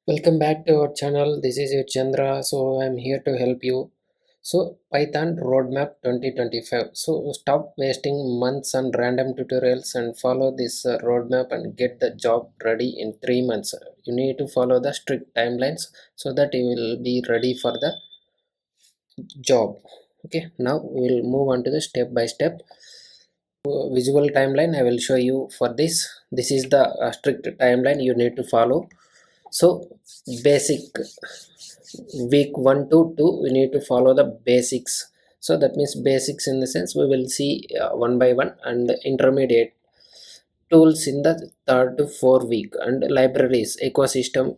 Welcome back to our channel. This is your Chandra. So I'm here to help you. So Python Roadmap 2025. So stop wasting months on random tutorials and follow this roadmap and get the job ready in 3 months. You need to follow the strict timelines so that you will be ready for the job. Okay, now we'll move on to the step by step visual timeline. I will show you for this. This is the strict timeline you need to follow. So basic week 1 to 2 we need to follow the basics. So that means basics in the sense we will see one by one, and intermediate tools in the third to 4 week, and libraries ecosystem,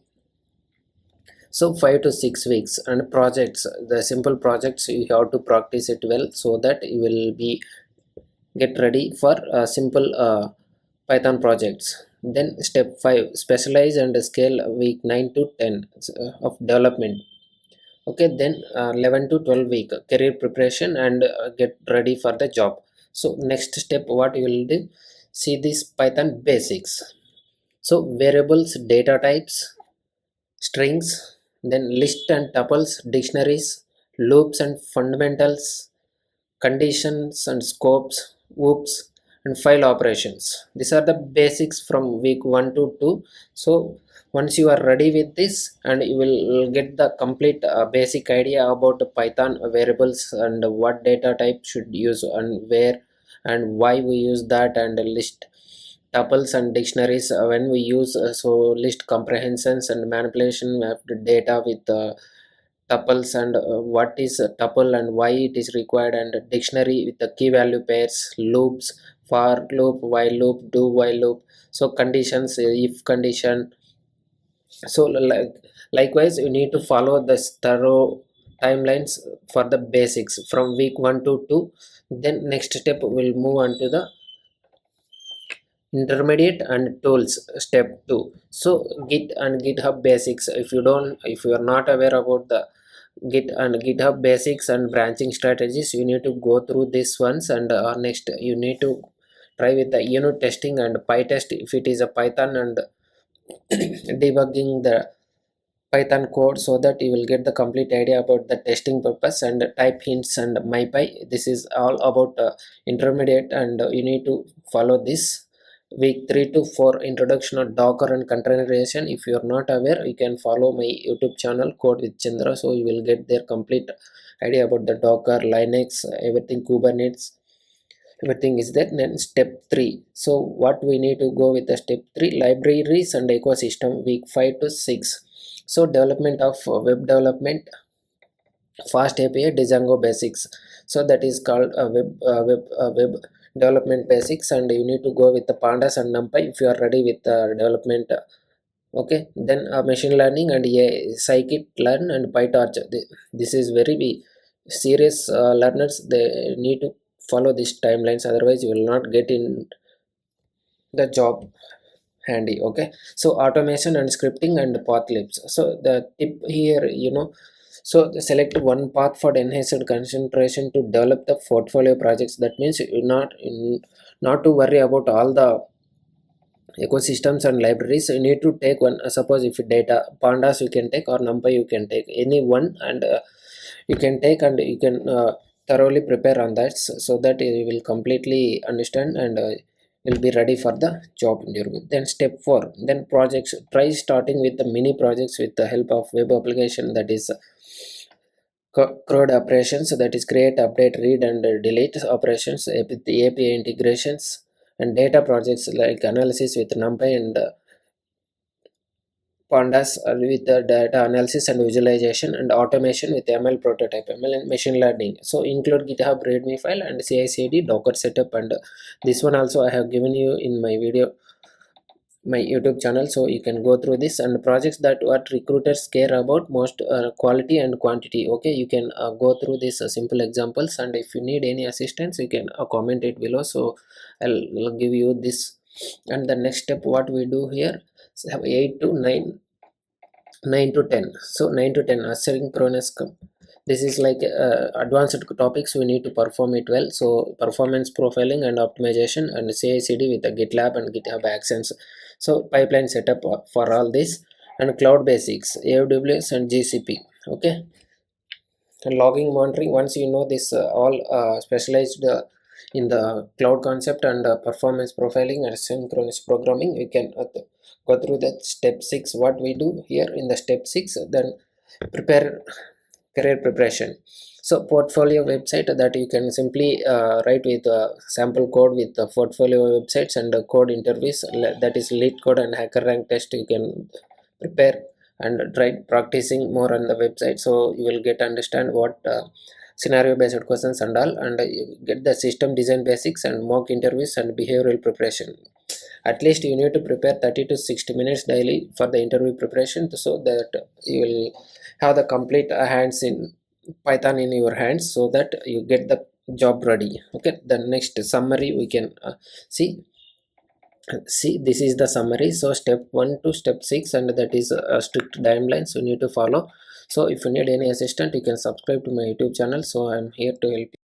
so 5 to 6 weeks, and projects, the simple projects you have to practice it well so that you will be get ready for simple Python projects. Then step 5, specialize and scale week 9 to 10 of development. Okay, then 11 to 12 week career preparation and get ready for the job. So next step what you will do, see this Python basics. So variables, data types, strings, then list and tuples, dictionaries, loops and fundamentals, conditions and scopes, whoops, and file operations. These are the basics from week 1 to 2. So once you are ready with this, and you will get the complete basic idea about the Python variables and what data type should use and where and why we use that, and list tuples and dictionaries when we use so list comprehensions and manipulation of the data with tuples, and what is a tuple and why it is required, and a dictionary with the key value pairs, loops, for loop, while loop, do while loop, so conditions, if condition. So likewise you need to follow this thorough timelines for the basics from week 1 to 2. Then next step will move on to the intermediate and tools, step 2. So git and github basics. If you are not aware about the git and github basics and branching strategies, you need to go through these ones, and next you need to try with the unit testing and pytest if it is a Python, and debugging the Python code so that you will get the complete idea about the testing purpose, and type hints and mypy. This is all about intermediate, and you need to follow this week 3 to 4 introduction of Docker and containerization. If you are not aware, you can follow my YouTube channel Code with Chandra, so you will get their complete idea about the Docker, Linux, everything, Kubernetes, everything is there. Then step 3, so what we need to go with the step 3, libraries and ecosystem, week 5 to 6. So development of web development, fast API, Django basics. So that is called a web development basics, and you need to go with the pandas and numpy if you are ready with the development. Okay, then machine learning and scikit learn and pytorch. This is very serious learners, they need to follow these timelines, otherwise you will not get in the job handy. Okay, so automation and scripting and path lips. So the tip here, so select one path for enhanced concentration to develop the portfolio projects. That means you not to worry about all the ecosystems and libraries. You need to take one, suppose if data pandas you can take, or numpy you can take any one, and you can take, and you can thoroughly prepare on that, so that you will completely understand, and will be ready for the job interview. Then step 4, then projects, try starting with the mini projects with the help of web application, that is CRUD operations, that is create, update, read and delete operations, the API integrations, and data projects like analysis with NumPy and pandas with the data analysis and visualization, and automation with ML prototype, ML and machine learning. So include GitHub README file and CI/CD Docker setup, and this one also I have given you in my video, my YouTube channel, so you can go through this. And projects that what recruiters care about most, quality and quantity. Okay, you can go through these simple examples, and if you need any assistance you can comment it below, so I'll give you this. And the next step what we do here, so have 8 to 9, 9 to 10. So 9 to 10 asynchronous this is like advanced topics, we need to perform it well. So performance profiling and optimization, and CI/CD with the GitLab and GitHub Actions. So pipeline setup for all this, and cloud basics, AWS and GCP. Okay, and logging monitoring, once you know this all specialized in the cloud concept and performance profiling and synchronous programming, we can go through that step 6. What we do here in the step 6, then prepare career preparation. So portfolio website, that you can simply write with sample code with the portfolio websites and code interviews, that is lead code and hacker rank test, you can prepare and try practicing more on the website, so you will get understand what scenario based questions and all, and you get the system design basics and mock interviews and behavioral preparation. At least you need to prepare 30 to 60 minutes daily for the interview preparation, so that you will have the complete hands in Python in your hands, so that you get the job ready. Okay, the next summary we can see. This is the summary. So step 1 to step 6, and that is strict timelines you need to follow. So if you need any assistance, you can subscribe to my YouTube channel, so I'm here to help you.